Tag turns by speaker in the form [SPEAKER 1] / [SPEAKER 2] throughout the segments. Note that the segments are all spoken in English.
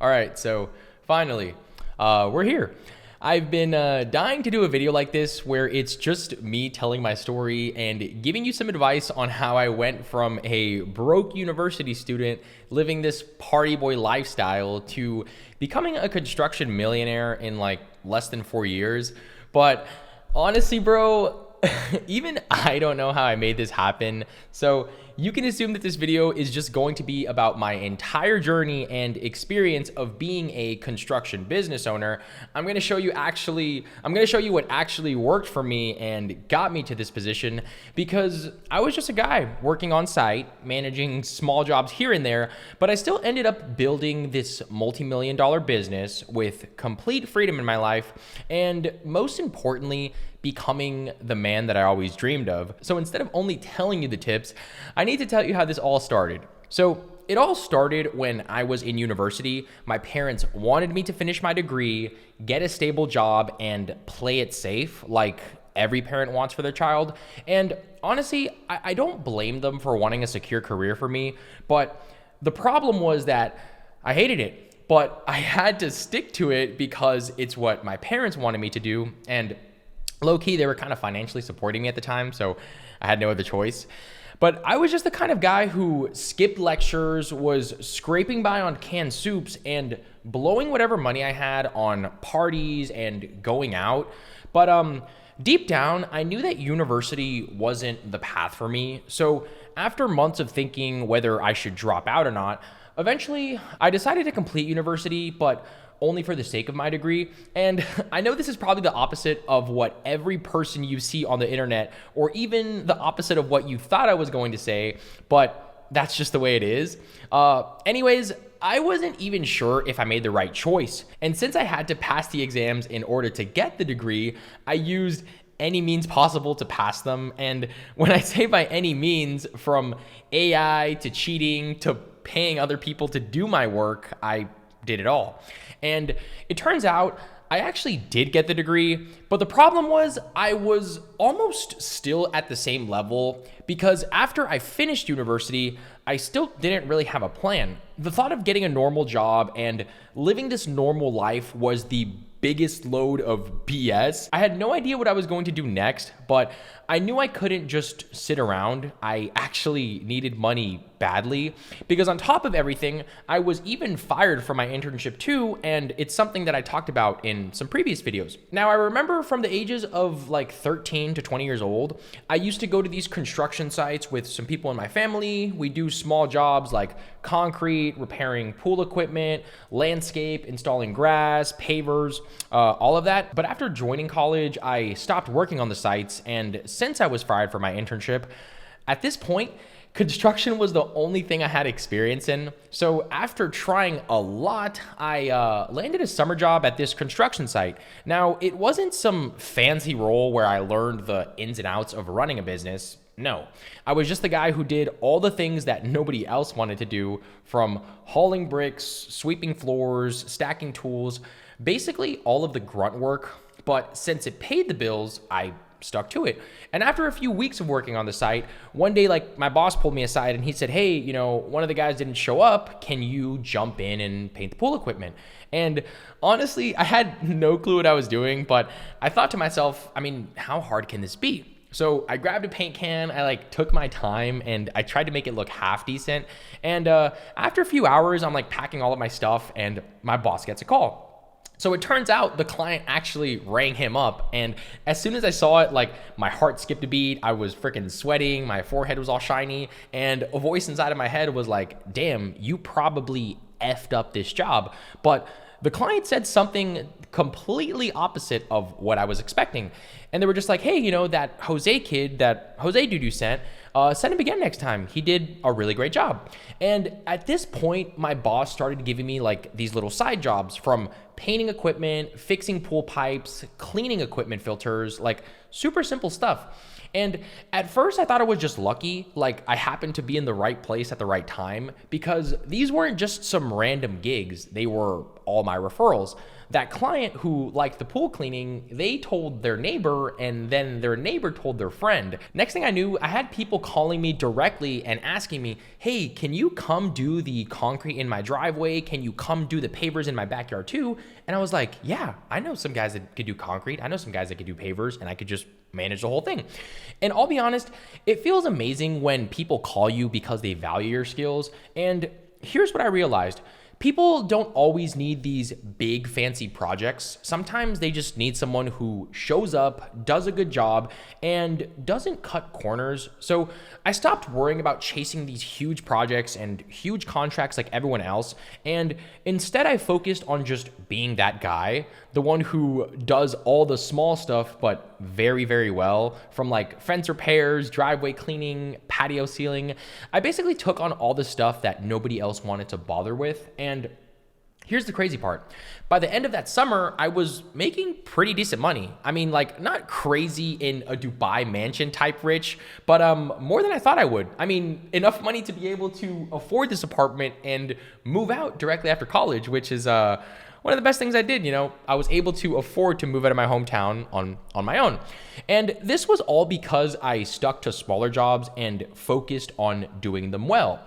[SPEAKER 1] All right, so finally, we're here. I've been dying to do a video like this where it's just me telling my story and giving you some advice on how I went from a broke university student living this party boy lifestyle to becoming a construction millionaire in like less than 4 years. But honestly, bro, even I don't know how I made this happen. So you can assume that this video is just going to be about my entire journey and experience of being a construction business owner. I'm going to show you what actually worked for me and got me to this position, because I was just a guy working on site, managing small jobs here and there, but I still ended up building this multi-million-dollar business with complete freedom in my life, and most importantly, becoming the man that I always dreamed of. So instead of only telling you the tips, I need to tell you how this all started. So it all started when I was in university. My parents wanted me to finish my degree, get a stable job, and play it safe like every parent wants for their child. And honestly, I don't blame them for wanting a secure career for me, but the problem was that I hated it, but I had to stick to it because it's what my parents wanted me to do, and low-key, they were kind of financially supporting me at the time, so I had no other choice. But I was just the kind of guy who skipped lectures, was scraping by on canned soups, and blowing whatever money I had on parties and going out. But deep down, I knew that university wasn't the path for me. So after months of thinking whether I should drop out or not, eventually I decided to complete university, but only for the sake of my degree. And I know this is probably the opposite of what every person you see on the internet, or even the opposite of what you thought I was going to say, but that's just the way it is. Anyways, I wasn't even sure if I made the right choice. And since I had to pass the exams in order to get the degree, I used any means possible to pass them. And when I say by any means, from AI to cheating to paying other people to do my work, I did it all. And it turns out I actually did get the degree, but the problem was I was almost still at the same level, because after I finished university, I still didn't really have a plan. The thought of getting a normal job and living this normal life was the biggest load of BS. I had no idea what I was going to do next, but I knew I couldn't just sit around. I actually needed money badly, because on top of everything, I was even fired from my internship too, and it's something that I talked about in some previous videos. Now, I remember from the ages of like 13 to 20 years old, I used to go to these construction sites with some people in my family. We do small jobs like concrete, repairing pool equipment, landscape, installing grass, pavers, all of that. But after joining college, I stopped working on the sites, and since I was fired from my internship, at this point, construction was the only thing I had experience in. So after trying a lot, I landed a summer job at this construction site. Now, it wasn't some fancy role where I learned the ins and outs of running a business. No, I was just the guy who did all the things that nobody else wanted to do, from hauling bricks, sweeping floors, stacking tools, basically all of the grunt work. But since it paid the bills, I stuck to it. And after a few weeks of working on the site, one day, like, my boss pulled me aside and he said, "Hey, one of the guys didn't show up. Can you jump in and paint the pool equipment?" And honestly, I had no clue what I was doing, but I thought to myself, how hard can this be? So I grabbed a paint can, I took my time, and I tried to make it look half decent. And after a few hours, I'm packing all of my stuff, and my boss gets a call. So it turns out the client actually rang him up, and as soon as I saw it, my heart skipped a beat. I was freaking sweating, my forehead was all shiny, and a voice inside of my head was like, "Damn, you probably effed up this job." But the client said something completely opposite of what I was expecting. And they were just like, "Hey, that Jose kid, that Jose dude you sent him again next time. He did a really great job." And at this point, my boss started giving me these little side jobs, from painting equipment, fixing pool pipes, cleaning equipment filters, super simple stuff. And at first I thought it was just lucky, like I happened to be in the right place at the right time, because these weren't just some random gigs, they were all my referrals. That client who liked the pool cleaning, they told their neighbor, and then their neighbor told their friend. Next thing I knew, I had people calling me directly and asking me, hey, can you come do the concrete in my driveway? Can you come do the pavers in my backyard too? And I was like, yeah, I know some guys that could do concrete. I know some guys that could do pavers, and I could just manage the whole thing. And I'll be honest, it feels amazing when people call you because they value your skills. And here's what I realized. People don't always need these big fancy projects. Sometimes they just need someone who shows up, does a good job, and doesn't cut corners. So I stopped worrying about chasing these huge projects and huge contracts like everyone else. And instead I focused on just being that guy, the one who does all the small stuff, but very, very well, from like fence repairs, driveway cleaning, patio sealing. I basically took on all the stuff that nobody else wanted to bother with. And here's the crazy part. By the end of that summer, I was making pretty decent money. I mean, like not crazy in a Dubai mansion type rich, but more than I thought I would. I mean, enough money to be able to afford this apartment and move out directly after college, which is one of the best things I did. I was able to afford to move out of my hometown on my own. And this was all because I stuck to smaller jobs and focused on doing them well.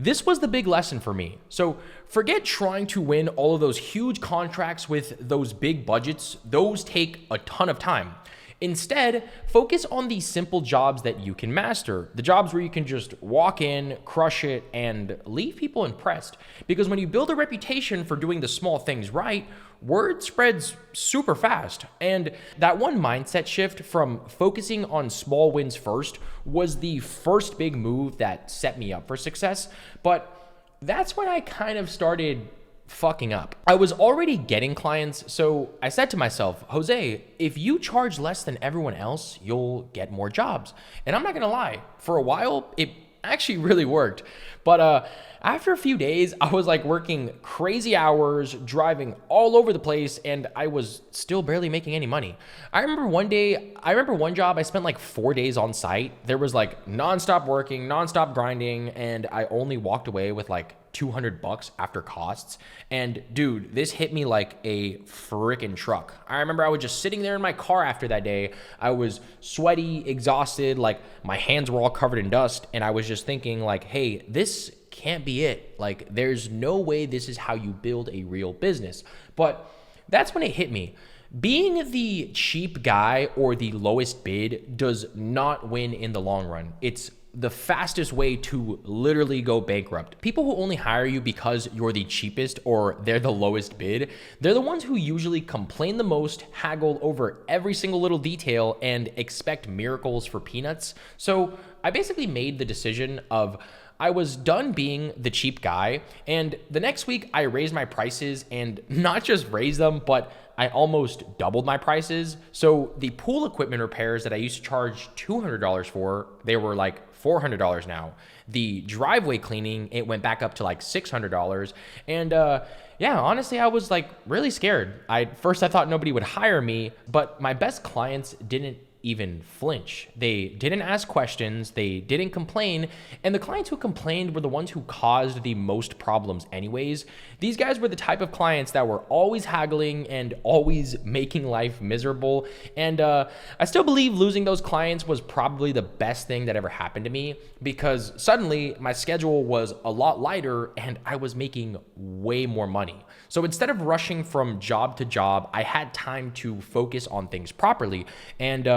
[SPEAKER 1] This was the big lesson for me. So forget trying to win all of those huge contracts with those big budgets. Those take a ton of time. Instead, focus on the simple jobs that you can master, the jobs where you can just walk in, crush it, and leave people impressed. Because when you build a reputation for doing the small things right, word spreads super fast. And that one mindset shift from focusing on small wins first was the first big move that set me up for success. But that's when I kind of started fucking up. I was already getting clients, so I said to myself, Jose, if you charge less than everyone else, you'll get more jobs. And I'm not gonna lie, for a while, it actually really worked. But after a few days, I was like working crazy hours, driving all over the place, and I was still barely making any money. I remember one job, I spent like 4 days on site. There was like nonstop working, nonstop grinding, and I only walked away with like $200 after costs. And dude, this hit me like a freaking truck. I remember I was just sitting there in my car after that day. I was sweaty, exhausted, like my hands were all covered in dust. And I was just thinking like, hey, this can't be it. Like there's no way this is how you build a real business. But that's when it hit me. Being the cheap guy or the lowest bid does not win in the long run. It's the fastest way to literally go bankrupt. People who only hire you because you're the cheapest or they're the lowest bid, they're the ones who usually complain the most, haggle over every single little detail, and expect miracles for peanuts. So I basically made the decision of I was done being the cheap guy, and the next week I raised my prices, and not just raised them, but I almost doubled my prices. So the pool equipment repairs that I used to charge $200 for, they were like $400 now. The driveway cleaning, it went back up to like $600. And yeah, honestly, I was like really scared. First I thought nobody would hire me, but my best clients didn't even flinch. They didn't ask questions, they didn't complain, and the clients who complained were the ones who caused the most problems anyways. These guys were the type of clients that were always haggling and always making life miserable, and I still believe losing those clients was probably the best thing that ever happened to me, because suddenly my schedule was a lot lighter and I was making way more money. So instead of rushing from job to job, I had time to focus on things properly, and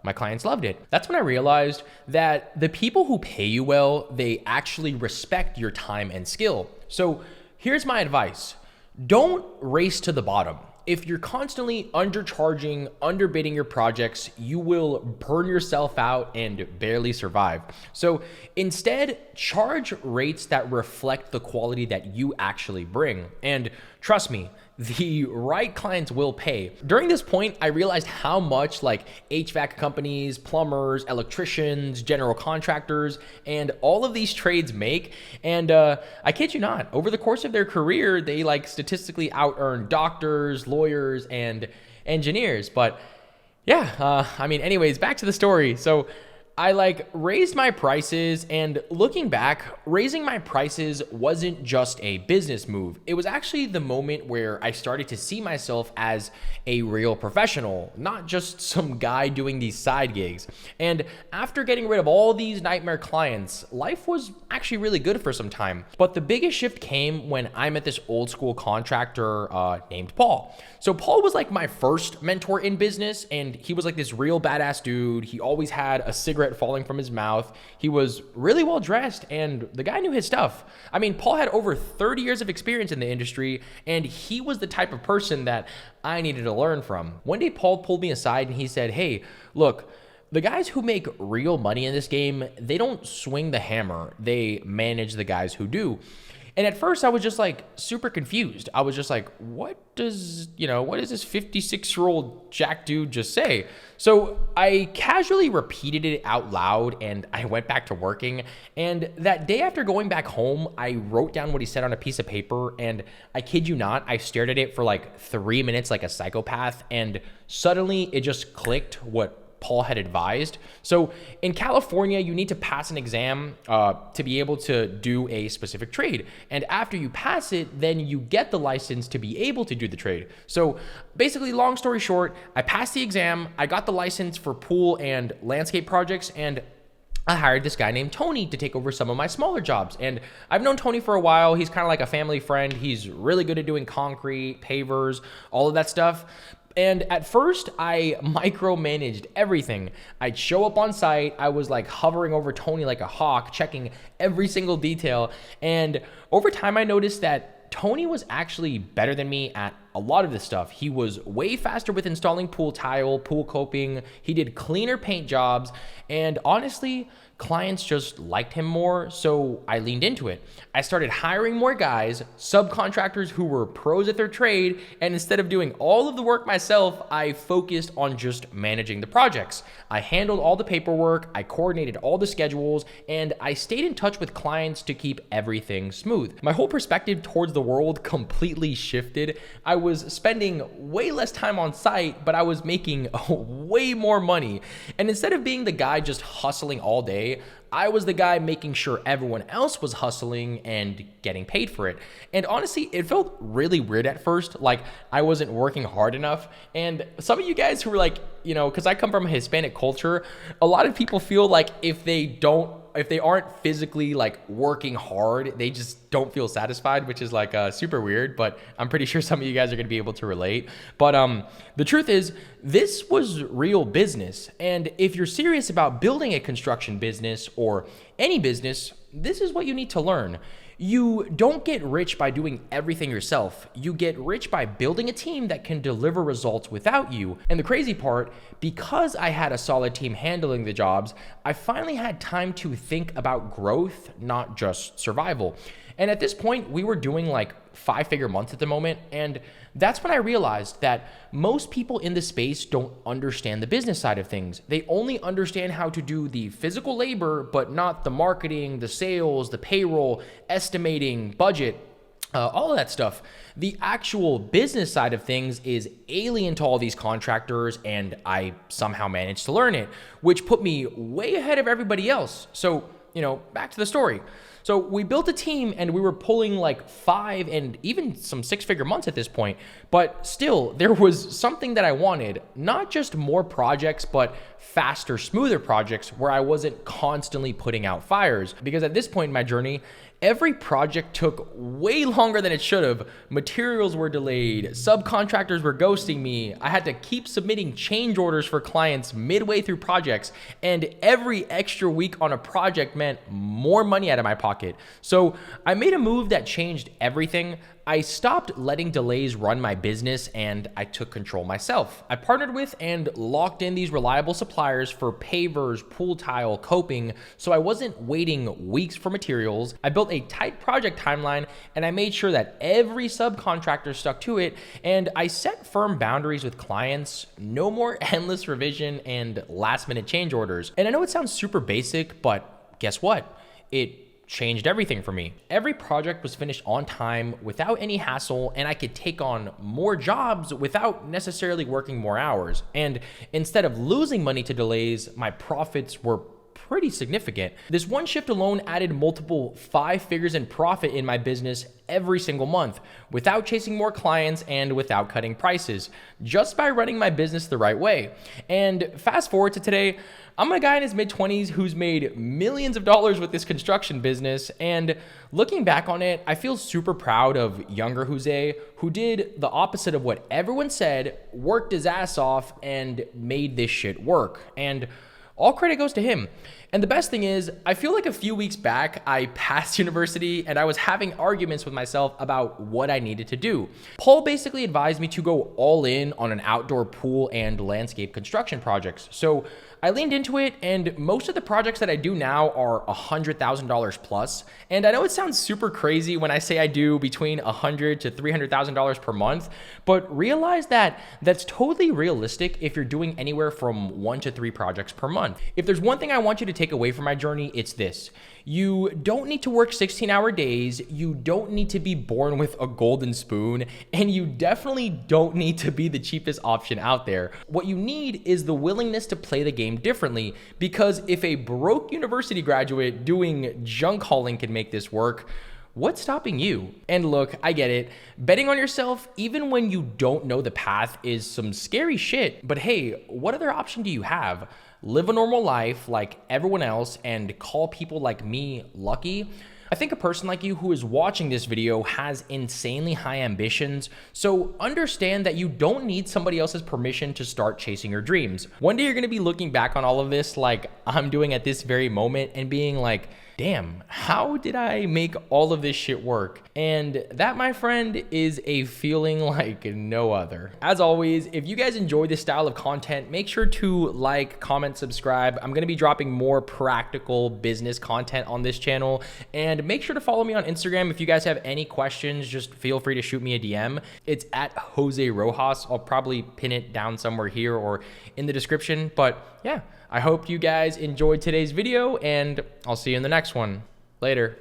[SPEAKER 1] my clients loved it. That's when I realized that the people who pay you well, they actually respect your time and skill. So here's my advice. Don't race to the bottom. If you're constantly undercharging, underbidding your projects, you will burn yourself out and barely survive. So instead, charge rates that reflect the quality that you actually bring. And trust me, the right clients will pay. During this point, I realized how much like HVAC companies, plumbers, electricians, general contractors, and all of these trades make. And I kid you not, over the course of their career, they like statistically out-earn doctors, lawyers, and engineers. But I mean, anyways, back to the story. So I raised my prices, and looking back, raising my prices wasn't just a business move. It was actually the moment where I started to see myself as a real professional, not just some guy doing these side gigs. And after getting rid of all these nightmare clients, life was actually really good for some time. But the biggest shift came when I met this old school contractor named Paul. So Paul was like my first mentor in business, and he was like this real badass dude. He always had a cigarette falling from his mouth. He was really well dressed, and the guy knew his stuff. I mean, Paul had over 30 years of experience in the industry, and he was the type of person that I needed to learn from. One day, Paul pulled me aside and he said, "Hey, look, the guys who make real money in this game, they don't swing the hammer. They manage the guys who do." And at first I was just like super confused. I was just like, what does this 56-year-old jack dude just say? So I casually repeated it out loud, and I went back to working. And that day after going back home, I wrote down what he said on a piece of paper, and I kid you not, I stared at it for like 3 minutes like a psychopath, and suddenly it just clicked what Paul had advised. So in California, you need to pass an exam to be able to do a specific trade. And after you pass it, then you get the license to be able to do the trade. So basically, long story short, I passed the exam, I got the license for pool and landscape projects, and I hired this guy named Tony to take over some of my smaller jobs. And I've known Tony for a while. He's kind of like a family friend. He's really good at doing concrete, pavers, all of that stuff. And at first, I micromanaged everything. I'd show up on site. I was like hovering over Tony like a hawk, checking every single detail. And over time, I noticed that Tony was actually better than me at a lot of this stuff. He was way faster with installing pool tile, pool coping. He did cleaner paint jobs. And honestly, clients just liked him more, so I leaned into it. I started hiring more guys, subcontractors who were pros at their trade, and instead of doing all of the work myself, I focused on just managing the projects. I handled all the paperwork, I coordinated all the schedules, and I stayed in touch with clients to keep everything smooth. My whole perspective towards the world completely shifted. I was spending way less time on site, but I was making way more money. And instead of being the guy just hustling all day, I was the guy making sure everyone else was hustling and getting paid for it. And honestly, it felt really weird at first, like I wasn't working hard enough. And some of you guys who were like, because I come from a Hispanic culture, a lot of people feel like if they aren't physically like working hard, they just don't feel satisfied, which is like super weird, but I'm pretty sure some of you guys are going to be able to relate. But the truth is, this was real business. And if you're serious about building a construction business or any business, this is what you need to learn. You don't get rich by doing everything yourself. You get rich by building a team that can deliver results without you. And the crazy part, because I had a solid team handling the jobs, I finally had time to think about growth, not just survival. And at this point, we were doing like 5-figure months at the moment. And that's when I realized that most people in the space don't understand the business side of things. They only understand how to do the physical labor, but not the marketing, the sales, the payroll, estimating, budget, all of that stuff. The actual business side of things is alien to all these contractors, and I somehow managed to learn it, which put me way ahead of everybody else. So, back to the story. So we built a team, and we were pulling like 5 and even some 6-figure months at this point. But still, there was something that I wanted, not just more projects, but faster, smoother projects where I wasn't constantly putting out fires. Because at this point in my journey, every project took way longer than it should have. Materials were delayed. Subcontractors were ghosting me. I had to keep submitting change orders for clients midway through projects. And every extra week on a project meant more money out of my pocket. So I made a move that changed everything. I stopped letting delays run my business, and I took control myself. I partnered with and locked in these reliable suppliers for pavers, pool tile, coping, so I wasn't waiting weeks for materials. I built a tight project timeline, and I made sure that every subcontractor stuck to it, and I set firm boundaries with clients. No more endless revision and last-minute change orders. And I know it sounds super basic, but guess what? It changed everything for me. Every project was finished on time without any hassle, and I could take on more jobs without necessarily working more hours. And instead of losing money to delays, my profits were pretty significant. This one shift alone added multiple 5 figures in profit in my business every single month without chasing more clients and without cutting prices, just by running my business the right way. And fast forward to today, I'm a guy in his mid-20s who's made millions of dollars with this construction business, and looking back on it, I feel super proud of younger Jose, who did the opposite of what everyone said, worked his ass off, and made this shit work. And all credit goes to him. And the best thing is, I feel like a few weeks back, I passed university and I was having arguments with myself about what I needed to do. Paul basically advised me to go all in on an outdoor pool and landscape construction projects. So I leaned into it, and most of the projects that I do now are $100,000 plus. And I know it sounds super crazy when I say I do between $100,000 to $300,000 per month, but realize that that's totally realistic if you're doing anywhere from 1 to 3 projects per month. If there's one thing I want you to take away from my journey, it's this. You don't need to work 16-hour days, you don't need to be born with a golden spoon, and you definitely don't need to be the cheapest option out there. What you need is the willingness to play the game differently, because if a broke university graduate doing junk hauling can make this work, what's stopping you? And look, I get it. Betting on yourself, even when you don't know the path, is some scary shit. But hey, what other option do you have? Live a normal life like everyone else and call people like me lucky? I think a person like you who is watching this video has insanely high ambitions, so understand that you don't need somebody else's permission to start chasing your dreams. One day you're gonna be looking back on all of this like I'm doing at this very moment and being like, damn, how did I make all of this shit work? And that, my friend, is a feeling like no other. As always, if you guys enjoy this style of content, make sure to like, comment, subscribe. I'm gonna be dropping more practical business content on this channel. And make sure to follow me on Instagram. If you guys have any questions, just feel free to shoot me a DM. It's at Jose Rojas. I'll probably pin it down somewhere here or in the description. But yeah, I hope you guys enjoyed today's video, and I'll see you in the next one. Later.